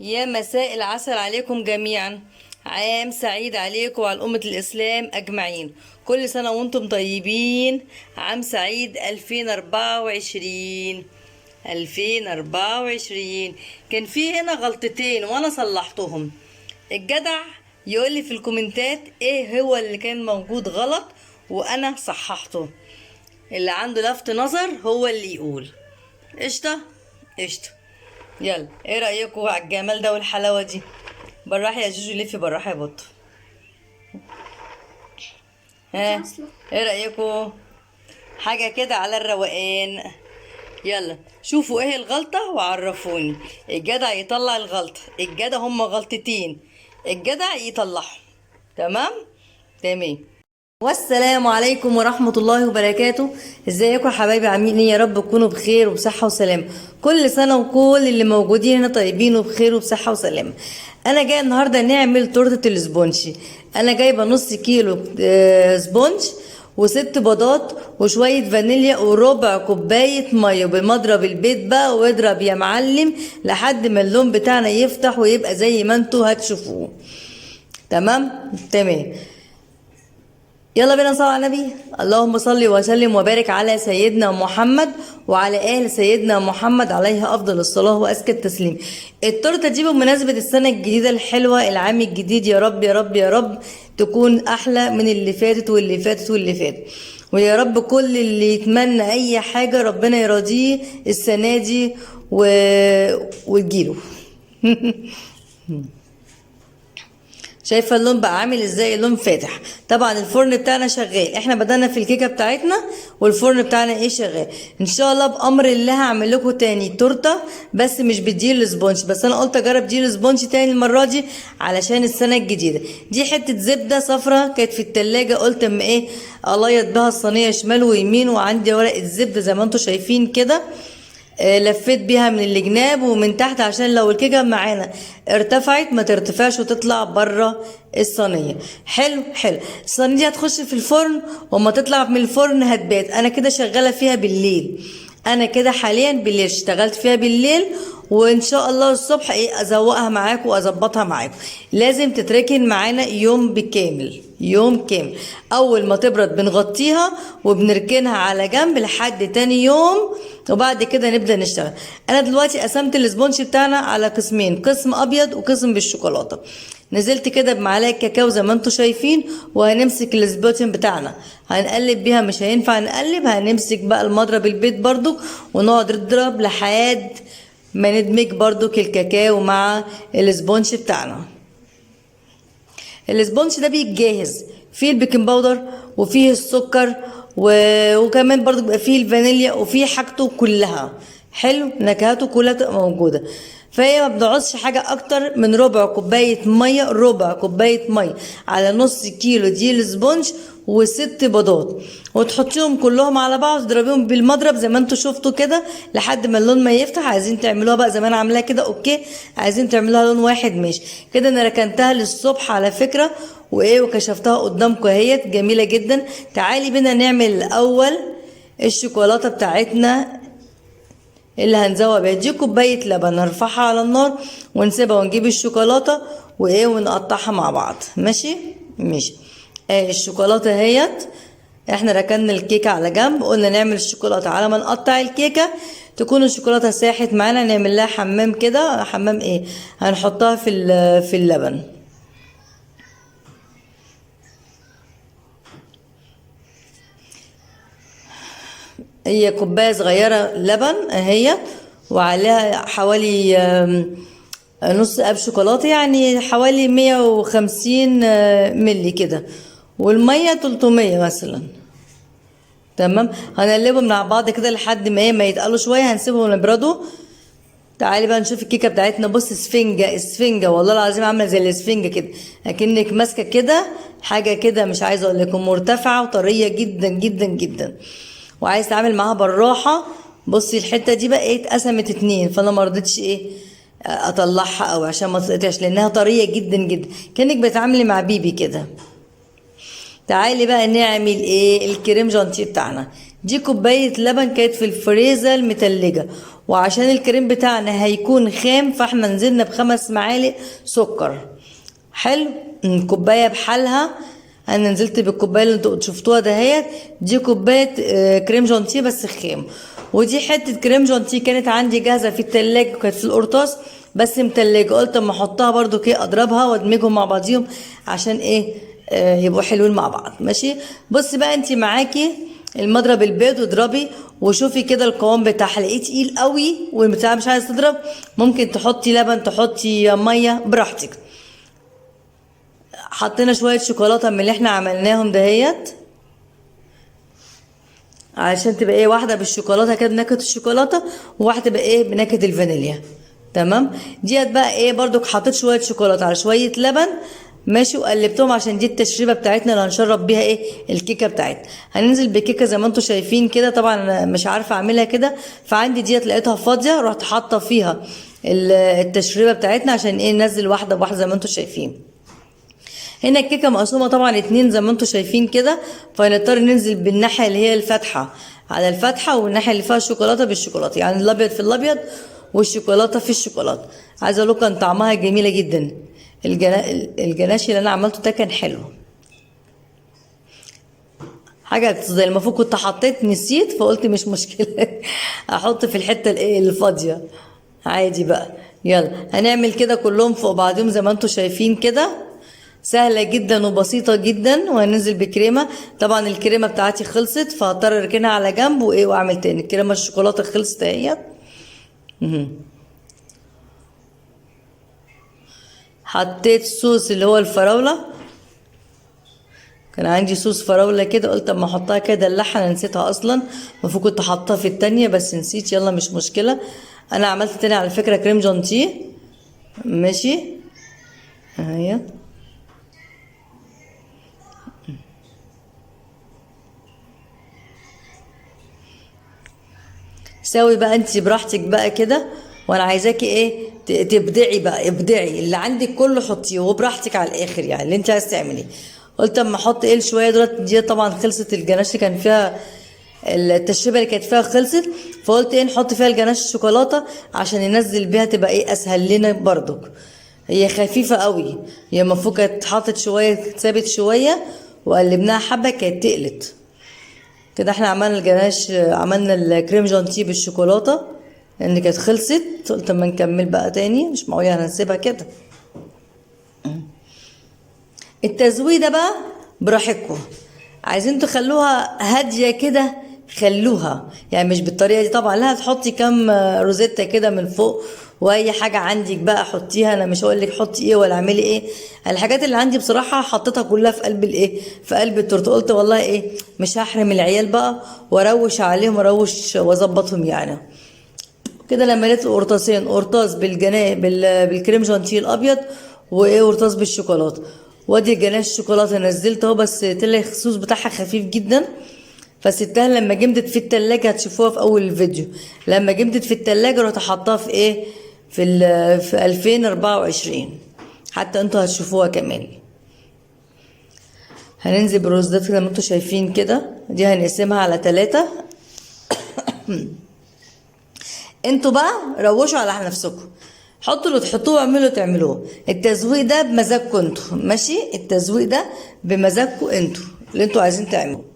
يا مساء العسل عليكم جميعا. عام سعيد عليكم وعلى أمة الإسلام أجمعين. كل سنة وانتم طيبين. عام سعيد 2024. 2024 كان في هنا غلطتين وأنا صلحتهم. الجدع يقول لي في الكومنتات ايه هو اللي كان موجود غلط وأنا صححته. اللي عنده لفت نظر هو اللي يقول. قشطة قشطة. يلا ايه رأيكم على الجمال ده والحلاوة دي؟ بالراحة يا جوجو، لفي بالراحة يا بطة. ها، ايه رأيكم؟ حاجة كده على الروقان. يلا شوفوا ايه الغلطة وعرفوني. الجدع يطلع الغلطة، الجدع هما غلطتين، الجدع يطلعهم. تمام تمام. والسلام عليكم ورحمة الله وبركاته. ازيكم يا حبايبي، عاملين ايه؟ يا رب تكونوا بخير وبصحة وسلامة. كل سنة وكل اللي موجودين هنا طيبين وبخير وبصحة وسلامة. انا جاي النهاردة نعمل تورتة الاسبونشي. انا جايبة نص كيلو سبونج وست بيضات وشوية فانيليا وربع كوباية مية بمضرب البيت بقى، واضرب يا معلم لحد ما اللون بتاعنا يفتح ويبقى زي ما انتوا هتشوفوه. تمام تمام. يلا بينا نصلي على النبي. اللهم صل وسلم وبارك على سيدنا محمد وعلى آل سيدنا محمد عليه أفضل الصلاة وأزكى التسليم. التورته دي بمناسبة السنة الجديدة الحلوة، العام الجديد، يا رب يا رب يا رب تكون أحلى من اللي فاتت واللي فاتت واللي فاتت. ويا رب كل اللي يتمنى أي حاجة ربنا يرضيه السنة دي وتجيله. شايفه اللون بقى عامل ازاي؟ اللون فاتح. طبعا الفرن بتاعنا شغال، احنا بدأنا في الكيكه بتاعتنا والفرن بتاعنا ايه شغال. ان شاء الله بامر الله هعمل لكم تاني تورته، بس مش بديل السبونج، بس انا قلت اجرب ديل السبونج تاني المره دي علشان السنه الجديده. دي حته زبده صفرة كانت في التلاجة، قلت اما ايه اليط بها الصينيه شمال ويمين، وعندي ورقه زبده زي ما انتم شايفين كده. لفيت بيها من الجناب ومن تحت عشان لو الكيكه معانا ارتفعت ما ترتفعش وتطلع بره الصينيه. حلو حلو. الصينيه دي هتخش في الفرن، وما تطلع من الفرن هتبات. انا كده شغاله فيها بالليل، انا كده حاليا بالليل اشتغلت فيها بالليل، وان شاء الله الصبح ايه ازوقها معاكم واظبطها معاكم. لازم تتركن معانا يوم بالكامل، يوم كامل. اول ما تبرد بنغطيها وبنركنها على جنب لحد تاني يوم، وبعد كده نبدا نشتغل. انا دلوقتي قسمت الاسبونج بتاعنا على قسمين، قسم ابيض وقسم بالشوكولاته. نزلت كده بمعلقه كاكاو زي ما انتم شايفين، وهنمسك السبوتين بتاعنا هنقلب بيها، مش هينفع نقلب، هنمسك بقى المضرب البيت برضو ونقعد نضرب لحد ما ندمج برضو الكاكاو مع السبونج بتاعنا. السبونج ده بيتجهز فيه البيكنج باودر وفيه السكر وكمان برضو بيبقى فيه الفانيليا وفيه حاجته كلها. حلو، نكهاته كلها تبقى موجوده. فهي ما بنعوزش حاجه اكتر من ربع كوبايه ميه، ربع كوبايه ميه على نص كيلو دي السبونج وست بيضات، وتحطيهم كلهم على بعض تضربيهم بالمضرب زي ما انتوا شفتوا كده لحد ما اللون ما يفتح. عايزين تعملوها بقى زي ما انا عاملاها كده اوكي، عايزين تعملوها لون واحد ماشي كده. انا ركنتها للصبح على فكره وايه، وكشفتها قدامكم اهيت جميله جدا. تعالي بينا نعمل الاول الشوكولاته بتاعتنا اللي هنزوق بيها. دي كوبايه لبن نرفعها على النار ونسيبها ونجيب الشوكولاته وايه ونقطعها مع بعض. ماشي ماشي. الشوكولاته اهيت. احنا ركننا الكيكه على جنب، قلنا نعمل الشوكولاته على ما نقطع الكيكه تكون الشوكولاته ساحت معانا. نعمل لها حمام كده، حمام ايه، هنحطها في اللبن. هي كوبايه صغيره لبن اهي، وعليها حوالي نص كوب شوكولاته، يعني حوالي 150 ملي كده، والميه 300 مثلا. تمام. هنقلبهم مع بعض كده لحد ما ايه ما يتقلوا شويه، هنسيبهم يبردوا. تعالي بقى نشوف الكيكه بتاعتنا. بص اسفنجه اسفنجه، والله العظيم عامله زي الاسفنجه كده، اكنك ماسكه كده حاجه كده، مش عايزه اقول لكم، مرتفعه وطريه جدا جدا جدا، وعايز اتعامل معاها بالراحه. بصي الحته دي بقى ايه اتقسمت اتنين، فانا ما رضيتش ايه اطلعها قوي عشان ما تتقطعش لانها طريه جدا جدا، كانك بتتعاملي مع بيبي كده. تعالي بقى نعمل ايه الكريم جانتيه بتاعنا. دي كوبايه لبن كانت في الفريزر المتلجه، وعشان الكريم بتاعنا هيكون خام فاحنا نزلنا ب5 معالق سكر. حلو. كوبايه بحالها. انا نزلت بالكوبايه اللي انتوا شفتوها دهيت، دي كوبايه كريم جانتيه بس خام، ودي حته كريم جانتيه كانت عندي جاهزه في التلاجة وكانت في القرطاس بس متلجه، قلت اما احطها برضو كده اضربها وادمجهم مع بعضيهم عشان ايه يبقوا حلوين مع بعض. ماشي. بصي بقى انت معاكي المضرب البيض واضربي وشوفي كده القوام بتاعها، لقيت تقيل قوي والبتاع مش عايز تضرب، ممكن تحطي لبن تحطي ميه براحتك. حطينا شويه شوكولاته من اللي احنا عملناهم دهيت علشان تبقى ايه واحده بالشوكولاته كده بنكهه الشوكولاته وواحده تبقى ايه بنكهه الفانيليا. تمام. ديت بقى ايه برضو حطيت شويه شوكولاته على شويه لبن. ماشي. وقلبتهم عشان دي التشريبه بتاعتنا اللي هنشرب بيها ايه الكيكه بتاعتنا. هننزل بالكيكه زي ما انتم شايفين كده، طبعا انا مش عارفه اعملها كده فعندي ديت لقيتها فاضيه رحت حاطه فيها التشريبه بتاعتنا عشان ايه ننزل واحده بواحده زي ما انتم شايفين. هنا الكيكه مقسومه طبعا 2 زي ما انتم شايفين كده، فهنضطر ننزل بالناحيه اللي هي الفاتحه على الفاتحه والناحيه اللي فيها الشوكولاته بالشوكولاته، يعني الابيض في الابيض والشوكولاته في الشوكولاته. عايزه اقول لكم كان طعمها جميله جدا. الجناشي اللي انا عملته ده كان حلو، حاجه زي المفروض كنت حطيت نسيت فقلت مش مشكله احط في الحته الايه الفاضيه عادي بقى. يلا هنعمل كده كلهم فوق بعضهم زي ما انتم شايفين كده، سهلة جدا وبسيطة جدا. وهننزل بكريمة، طبعا الكريمة بتاعتي خلصت فهضطر اركنها على جنب وايه واعمل تاني. الكريمة الشوكولاتة خلصت اهيت. حطيت صوص اللي هو الفراولة، كان عندي صوص فراولة كده قلت اما احطها كده دلعها، انا نسيتها اصلا المفروض كنت حاطها في التانية بس نسيت. يلا مش مشكلة. انا عملت تاني على فكرة كريم جانتيه. ماشي اهي. سوي بقى انت براحتك بقى كده، وانا عايزاكي ايه تبدعي بقى، ابدعي اللي عندك كله حطيه وبراحتك على الاخر يعني اللي انت عايز تعمليه. قلت اما احط ايه شويه دولت، دي طبعا خلصت الجناش اللي كان فيها التشريبه اللي كانت فيها خلصت، فقلت ايه نحط فيها الجناش الشوكولاته عشان ننزل بيها تبقى ايه اسهل لنا برضك. هي خفيفه قوي، هي المفروض كانت اتحطت شويه ثابت شويه وقلبناها حبه كانت تقلت كده. احنا عملنا الجناش، عملنا الكريم جانتيه بالشوكولاته لان كانت خلصت، قلت اما نكمل بقى تاني مش معقول هنسيبها كده. التزويده بقى براحتكم، عايزين تخلوها هاديه كده خلوها، يعني مش بالطريقه دي طبعا، لا تحطي كام روزيتا كده من فوق واي حاجه عندك بقى حطيها. انا مش هقول لك حطي ايه ولا اعملي ايه، الحاجات اللي عندي بصراحه حطيتها كلها في قلب الايه في قلب التورته. قلت والله ايه مش هحرم العيال بقى واروش عليهم واروش واظبطهم يعني كده. لما لقيت القرطاسين قرطاس بالكريم جانتيه الابيض وايه قرطاس بالشوكولاته، وادي الجناش الشوكولاته نزلت اهو بس طلع الصوص بتاعها خفيف جدا فسبتها لما جمدت في التلاجة. هتشوفوها في اول الفيديو لما جمدت في التلاجة رحت حطاها في ايه في 2024 حتى انتوا هتشوفوها كمان. هننزل بالرز زي ما انتوا شايفين كده، دي هنقسمها على 3. انتوا بقى روشوا على نفسكم، حطوا اللي تحطوه واعملوا اللي تعملوه. التزويق ده بمزاجكم انتوا، ماشي؟ التزويق ده بمزاجكم انتوا اللي انتوا عايزين تعملوه.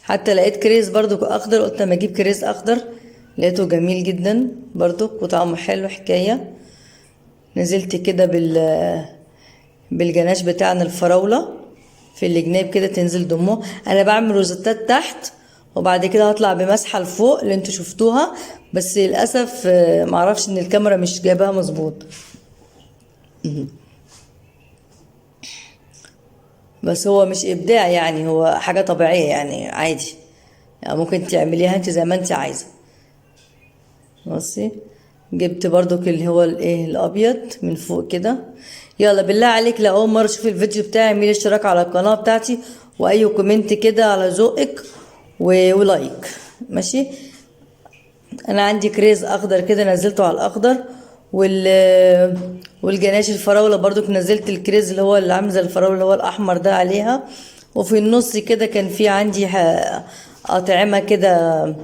حتى لقيت كريز برضو اخضر، قلت اما اجيب كريز اخضر لقيته جميل جدا برضو وطعمه حلو حكايه. نزلت كده بالجناش بتاعنا الفراوله في الجناب كده تنزل دمه. انا بعمل روزتات تحت وبعد كده هطلع بمسحه لفوق اللي انتوا شفتوها، بس للاسف معرفش ان الكاميرا مش جايباها مظبوط. بس هو مش ابداع يعني، هو حاجه طبيعيه يعني عادي، يعني ممكن تعمليها انت زي ما انت عايزه. بصي جبت برضو اللي هو الايه الابيض من فوق كده. يلا بالله عليك لو اول مره تشوفي الفيديو بتاعي اعملي اشتراك على القناه بتاعتي واي كومنت كده على ذوقك ولايك، ماشي؟ انا عندي كريز اخضر كده نزلته على الاخضر والجناش الفراوله برضو نزلت الكريز اللي هو اللي عامل زي الفراوله اللي هو الاحمر ده عليها وفي النص كده كان في عندي أطعمة كده،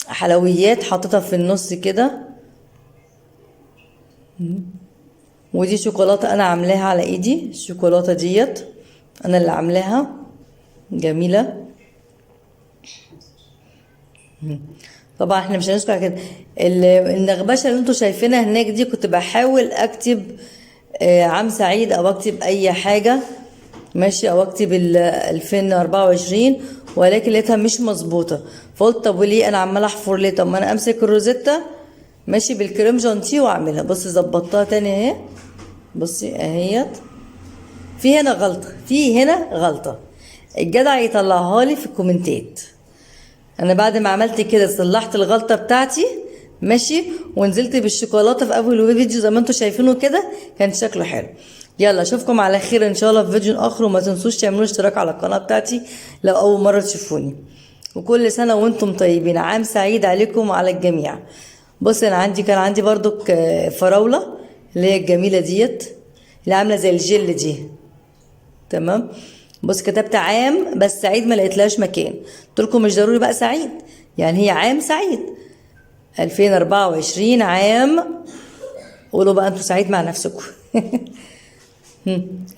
حلويات حاططها في النص كده. ودي شوكولاتة انا عاملاها على ايدي، الشوكولاتة ديت انا اللي عاملاها، جميلة. طبعا احنا مش هنذكر كده. النغبشة اللي انتوا شايفينها هناك دي كنت بحاول اكتب عام سعيد او اكتب اي حاجة ماشي، او اكتب 2024، ولكن لقيتها مش مظبوطة. فقلت طب وليه انا عمالة احفر ليه؟ طب ما انا امسك الروزيتا ماشي بالكريم جانتيه واعملها. بصي ظبطتها تاني اهي، بصي اهيت. في هنا غلطة، الجدع يطلعها لي في الكومنتات. انا بعد ما عملت كده صلحت الغلطة بتاعتي ماشي، ونزلت بالشوكولاتة في اول فيديو زي ما انتوا شايفينه كده، كان شكله حلو. يلا اشوفكم على خير ان شاء الله في فيديو اخر، وما تنسوش تعملوا اشتراك على القناة بتاعتي لو اول مرة تشوفوني. وكل سنة وانتم طيبين، عام سعيد عليكم وعلى الجميع. بص انا كان عندي برضو فراولة اللي هي الجميلة ديت، اللي عاملة زي الجل دي، تمام. بص كتبت عام بس سعيد ما لقيتلهاش مكان، قلت لكم مش ضروري بقى سعيد، يعني هي عام سعيد 2024 عام. قولوا بقى انتوا سعيد مع نفسكم.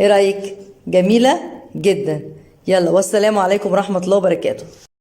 ايه رأيك؟ جميلة جدا. يلا والسلام عليكم ورحمة الله وبركاته.